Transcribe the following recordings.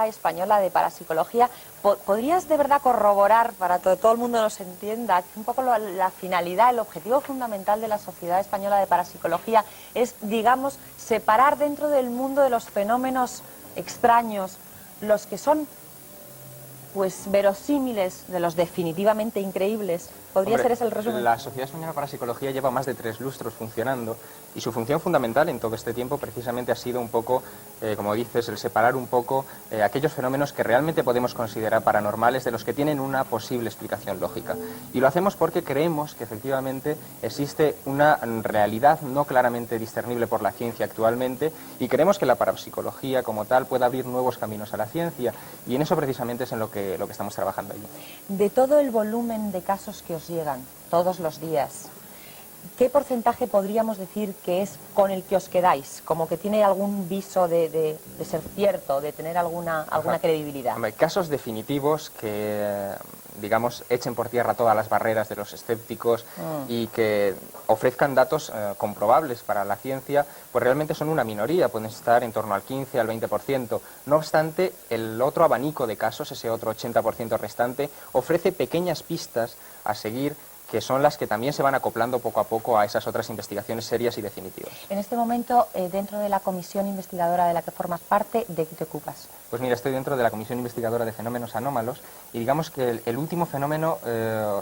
Sociedad Española de Parapsicología. ¿Podrías de verdad corroborar, para que todo el mundo nos entienda, que un poco la finalidad, el objetivo fundamental de la Sociedad Española de Parapsicología es, digamos, separar dentro del mundo de los fenómenos extraños los que son pues verosímiles de los definitivamente increíbles? ¿Podría ser ese el resumen? La Sociedad Española de Parapsicología lleva más de 3 lustros funcionando y su función fundamental en todo este tiempo precisamente ha sido un poco, como dices, el separar un poco aquellos fenómenos que realmente podemos considerar paranormales de los que tienen una posible explicación lógica. Y lo hacemos porque creemos que efectivamente existe una realidad no claramente discernible por la ciencia actualmente y creemos que la parapsicología como tal puede abrir nuevos caminos a la ciencia y en eso precisamente es en lo que estamos trabajando allí. De todo el volumen de casos que os llegan todos los días, ¿qué porcentaje podríamos decir que es con el que os quedáis? Como que tiene algún viso de ser cierto, de tener alguna credibilidad. Hay casos definitivos que, digamos, echen por tierra todas las barreras de los escépticos y que ofrezcan datos comprobables para la ciencia, pues realmente son una minoría, pueden estar en torno al 15, al 20%. No obstante, el otro abanico de casos, ese otro 80% restante, ofrece pequeñas pistas a seguir, que son las que también se van acoplando poco a poco a esas otras investigaciones serias y definitivas. En este momento, dentro de la comisión investigadora de la que formas parte, ¿de qué te ocupas? Pues mira, estoy dentro de la comisión investigadora de fenómenos anómalos y digamos que el último fenómeno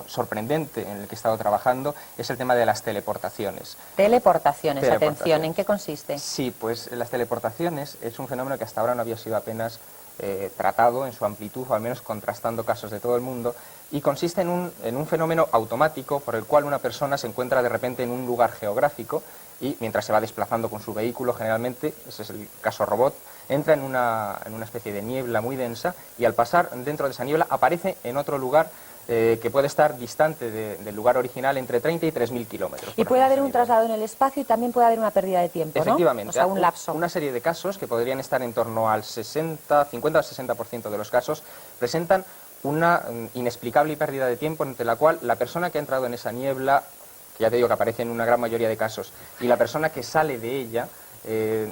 sorprendente en el que he estado trabajando es el tema de las teleportaciones. Teleportaciones, atención, ¿en qué consiste? Sí, pues las teleportaciones es un fenómeno que hasta ahora no había sido apenas tratado en su amplitud, o al menos contrastando casos de todo el mundo, y consiste en un fenómeno automático por el cual una persona se encuentra de repente en un lugar geográfico y mientras se va desplazando con su vehículo, generalmente, ese es el caso robot, entra en una especie de niebla muy densa y al pasar dentro de esa niebla aparece en otro lugar que puede estar distante del lugar original entre 30 y 3.000 kilómetros. Y puede haber un traslado en el espacio y también puede haber una pérdida de tiempo, ¿no? Efectivamente. O sea, un lapso. Una serie de casos que podrían estar en torno al 50 al 60% de los casos presentan una inexplicable pérdida de tiempo entre la cual la persona que ha entrado en esa niebla, que ya te digo que aparece en una gran mayoría de casos, y la persona que sale de ella,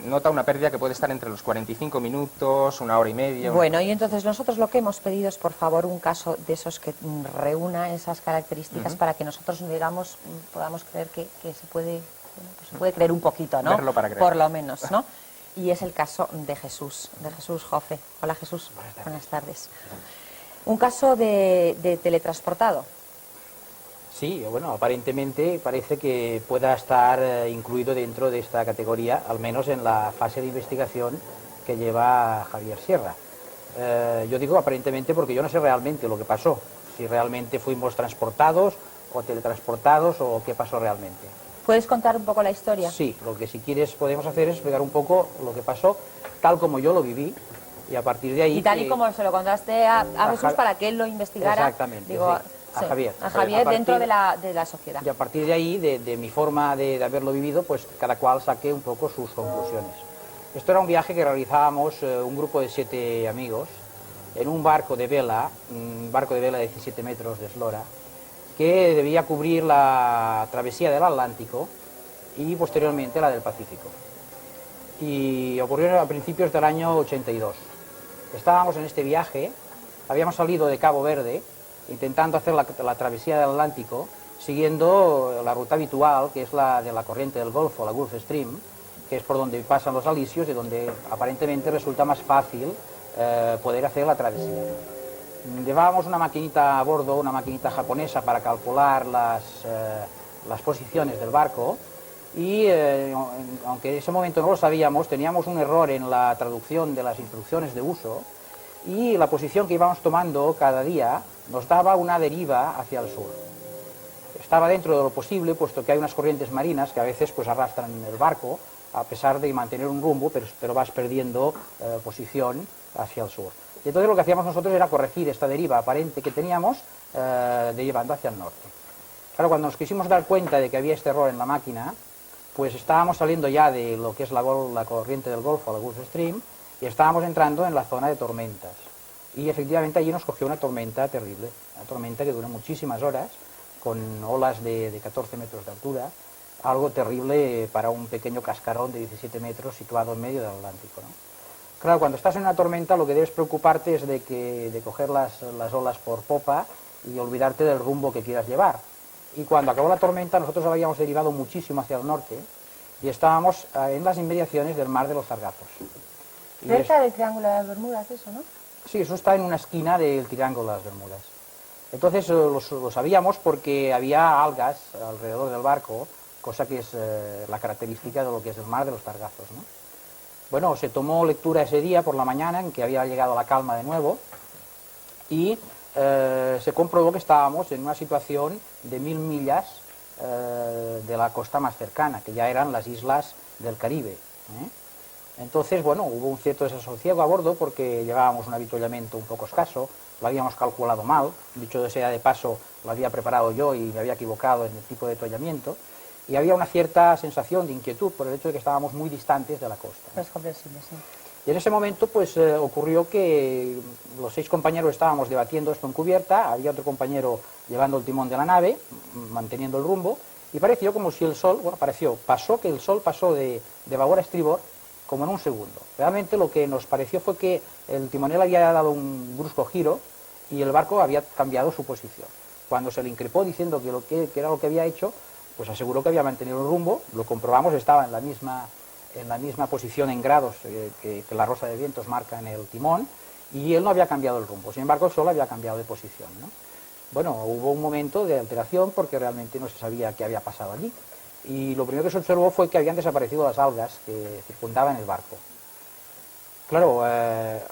nota una pérdida que puede estar entre los 45 minutos, una hora y media. Bueno, y entonces nosotros lo que hemos pedido es, por favor, un caso de esos que reúna esas características para que nosotros, digamos, podamos creer que se puede, bueno, pues se puede creer un poquito, ¿no? Verlo para creer. Por lo menos, ¿no? Y es el caso de Jesús Jofe. Hola, Jesús. Buenas tardes. Un caso de teletransportado. Sí, bueno, aparentemente parece que pueda estar incluido dentro de esta categoría, al menos en la fase de investigación que lleva Javier Sierra. Yo digo aparentemente porque yo no sé realmente lo que pasó, si realmente fuimos transportados o teletransportados o qué pasó realmente. ¿Puedes contar un poco la historia? Sí, lo que si quieres podemos hacer es explicar un poco lo que pasó, tal como yo lo viví, y a partir de ahí... Y tal y como se lo contaste a Jesús para que él lo investigara. Exactamente, digo, sí. A Javier. A Javier dentro de la sociedad. Y a partir de ahí, de mi forma de haberlo vivido, pues cada cual saque un poco sus conclusiones. Esto era un viaje que realizábamos un grupo de 7 amigos en un barco de vela de 17 metros de eslora, que debía cubrir la travesía del Atlántico y posteriormente la del Pacífico. Y ocurrió a principios del año 82. Estábamos en este viaje, habíamos salido de Cabo Verde, intentando hacer la travesía del Atlántico, siguiendo la ruta habitual, que es la de la corriente del Golfo, la Gulf Stream, que es por donde pasan los alisios y donde aparentemente resulta más fácil poder hacer la travesía. Llevábamos una maquinita a bordo, una maquinita japonesa para calcular las posiciones del barco y, aunque en ese momento no lo sabíamos, teníamos un error en la traducción de las instrucciones de uso y la posición que íbamos tomando cada día nos daba una deriva hacia el sur. Estaba dentro de lo posible, puesto que hay unas corrientes marinas que a veces pues arrastran el barco, a pesar de mantener un rumbo, pero vas perdiendo posición hacia el sur. Y entonces lo que hacíamos nosotros era corregir esta deriva aparente que teníamos, derivando hacia el norte. Claro, cuando nos quisimos dar cuenta de que había este error en la máquina, pues estábamos saliendo ya de lo que es la corriente del Golfo, la Gulf Stream, y estábamos entrando en la zona de tormentas. Y efectivamente allí nos cogió una tormenta terrible, una tormenta que duró muchísimas horas, con olas de 14 metros de altura, algo terrible para un pequeño cascarón de 17 metros situado en medio del Atlántico, ¿no? Claro, cuando estás en una tormenta lo que debes preocuparte es de coger las olas por popa y olvidarte del rumbo que quieras llevar. Y cuando acabó la tormenta nosotros habíamos derivado muchísimo hacia el norte y estábamos en las inmediaciones del mar de los Sargazos. Cerca del Triángulo de las Bermudas, eso, ¿no? Sí, eso está en una esquina del Triángulo de las Bermudas. Entonces lo sabíamos porque había algas alrededor del barco, cosa que es la característica de lo que es el mar de los Sargazos, ¿no? Bueno, se tomó lectura ese día por la mañana en que había llegado la calma de nuevo y se comprobó que estábamos en una situación de 1000 millas de la costa más cercana, que ya eran las islas del Caribe, ¿eh? Entonces, bueno, hubo un cierto desasosiego a bordo porque llevábamos un avituallamiento un poco escaso, lo habíamos calculado mal, dicho sea de paso, lo había preparado yo y me había equivocado en el tipo de avituallamiento, y había una cierta sensación de inquietud por el hecho de que estábamos muy distantes de la costa. Es comprensible, sí. Y en ese momento pues ocurrió que los 6 compañeros estábamos debatiendo esto en cubierta, había otro compañero llevando el timón de la nave, manteniendo el rumbo, y pareció como si el sol, bueno, pasó que el sol pasó de babor a estribor como en un segundo. Realmente lo que nos pareció fue que el timonel había dado un brusco giro y el barco había cambiado su posición. Cuando se le increpó diciendo que era lo que había hecho, pues aseguró que había mantenido el rumbo, lo comprobamos, estaba en la misma posición en grados que la rosa de vientos marca en el timón, y él no había cambiado el rumbo, sin embargo el sol había cambiado de posición, ¿no? Bueno, hubo un momento de alteración porque realmente no se sabía qué había pasado allí, y lo primero que se observó fue que habían desaparecido las algas que circundaban el barco. Claro,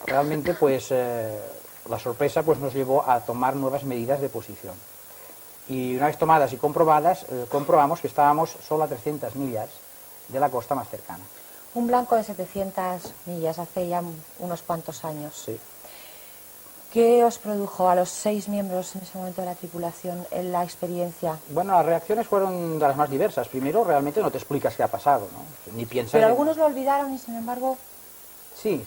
realmente pues la sorpresa pues nos llevó a tomar nuevas medidas de posición. Y una vez tomadas y comprobadas, comprobamos que estábamos solo a 300 millas de la costa más cercana. Un blanco de 700 millas hace ya unos cuantos años. Sí. ¿Qué os produjo a los 6 miembros en ese momento de la tripulación en la experiencia? Bueno, las reacciones fueron de las más diversas. Primero, realmente no te explicas qué ha pasado, ¿no? Ni piensas... Pero algunos lo olvidaron y, sin embargo... Sí.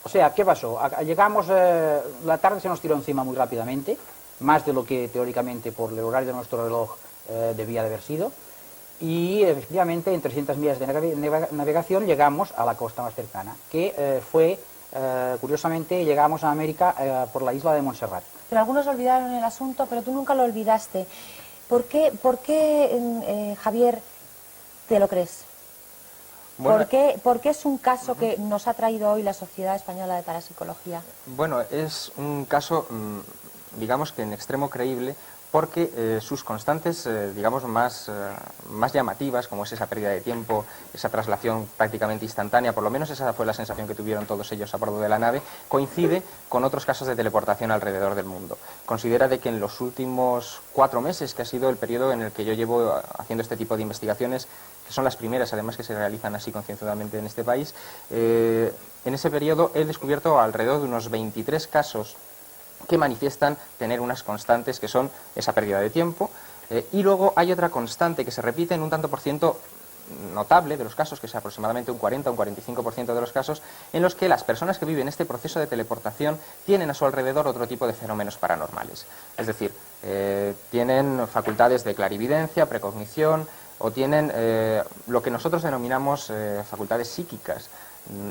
O sea, ¿qué pasó? Llegamos, la tarde se nos tiró encima muy rápidamente, más de lo que teóricamente por el horario de nuestro reloj debía de haber sido, y efectivamente en 300 millas de navegación llegamos a la costa más cercana, que fue, curiosamente, llegamos a América por la isla de Montserrat. Pero algunos olvidaron el asunto, pero tú nunca lo olvidaste. ¿Por qué Javier, te lo crees? Bueno, ¿Por qué es un caso que nos ha traído hoy la Sociedad Española de Parapsicología? Bueno, es un caso, digamos que en extremo creíble, porque sus constantes, digamos, más llamativas, como es esa pérdida de tiempo, esa traslación prácticamente instantánea, por lo menos esa fue la sensación que tuvieron todos ellos a bordo de la nave, coincide con otros casos de teleportación alrededor del mundo. Considera de que en los últimos 4 meses, que ha sido el periodo en el que yo llevo haciendo este tipo de investigaciones, que son las primeras además que se realizan así concienzudamente en este país, en ese periodo he descubierto alrededor de unos 23 casos que manifiestan tener unas constantes que son esa pérdida de tiempo, y luego hay otra constante que se repite en un tanto por ciento notable de los casos, que es aproximadamente un 40 o un 45% de los casos, en los que las personas que viven este proceso de teleportación tienen a su alrededor otro tipo de fenómenos paranormales. Es decir, tienen facultades de clarividencia, precognición, o tienen lo que nosotros denominamos facultades psíquicas.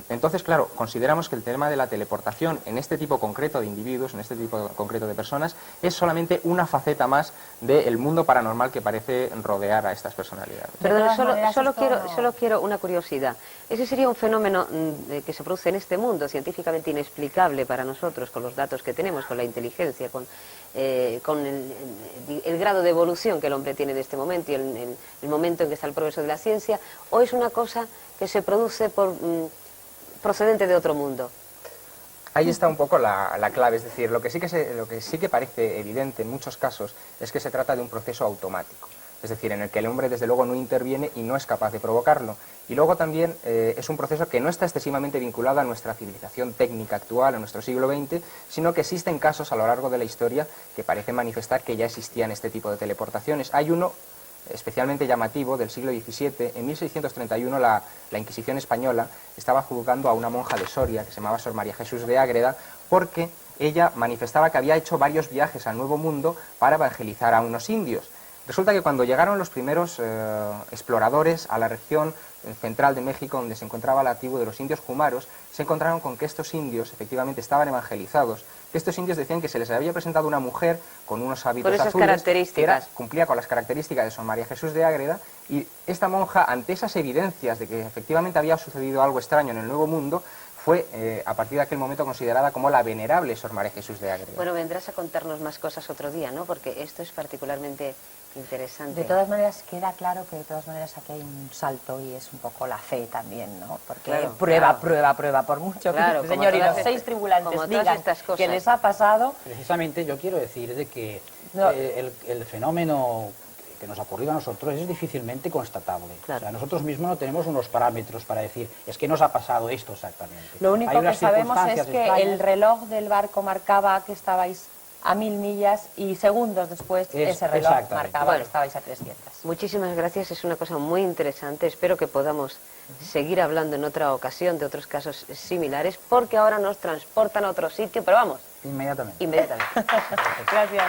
Entonces, claro, consideramos que el tema de la teleportación en este tipo concreto de individuos, en este tipo concreto de personas, es solamente una faceta más del mundo paranormal que parece rodear a estas personalidades. Perdón, solo quiero una curiosidad. Ese sería un fenómeno que se produce en este mundo, científicamente inexplicable para nosotros, con los datos que tenemos, con la inteligencia, con el grado de evolución que el hombre tiene en este momento y el momento en que está el progreso de la ciencia, o es una cosa que se produce procedente de otro mundo. Ahí está un poco la clave, es decir, lo que sí que parece evidente en muchos casos es que se trata de un proceso automático, es decir, en el que el hombre desde luego no interviene y no es capaz de provocarlo. Y luego también es un proceso que no está excesivamente vinculado a nuestra civilización técnica actual, a nuestro siglo XX, sino que existen casos a lo largo de la historia que parecen manifestar que ya existían este tipo de teleportaciones. Hay uno especialmente llamativo del siglo XVII. En 1631 la Inquisición española estaba juzgando a una monja de Soria que se llamaba Sor María Jesús de Ágreda, porque ella manifestaba que había hecho varios viajes al Nuevo Mundo para evangelizar a unos indios. Resulta que cuando llegaron los primeros exploradores a la región central de México, donde se encontraba la tribu de los indios Jumaros, se encontraron con que estos indios efectivamente estaban evangelizados, que estos indios decían que se les había presentado una mujer con unos hábitos Con esas azules, características. cumplía con las características de Sor María Jesús de Ágreda, y esta monja, ante esas evidencias de que efectivamente había sucedido algo extraño en el Nuevo Mundo, fue a partir de aquel momento considerada como la venerable Sor María Jesús de Ágreda. Bueno, vendrás a contarnos más cosas otro día, ¿no? Porque esto es particularmente interesante. De todas maneras, queda claro que de todas maneras aquí hay un salto y es un poco la fe también, ¿no? Porque Claro, prueba, claro. prueba, prueba, por mucho Claro, que, como señor, y todas los estas- 6 tribulantes como todas digan estas cosas. que les ha pasado, Precisamente yo quiero decir de que No. el fenómeno que nos ha ocurrido a nosotros es difícilmente constatable. Claro. O sea, nosotros mismos no tenemos unos parámetros para decir, es que nos ha pasado esto exactamente. lo único Hay que unas sabemos es circunstancias que extrañas. el reloj del barco marcaba que estabais a 1000 millas y segundos después ese reloj exactamente. marcaba Bueno. que estabais a 300. Muchísimas gracias, es una cosa muy interesante. Espero que podamos seguir hablando en otra ocasión de otros casos similares, porque ahora nos transportan a otro sitio, pero vamos, Inmediatamente. inmediatamente. Gracias.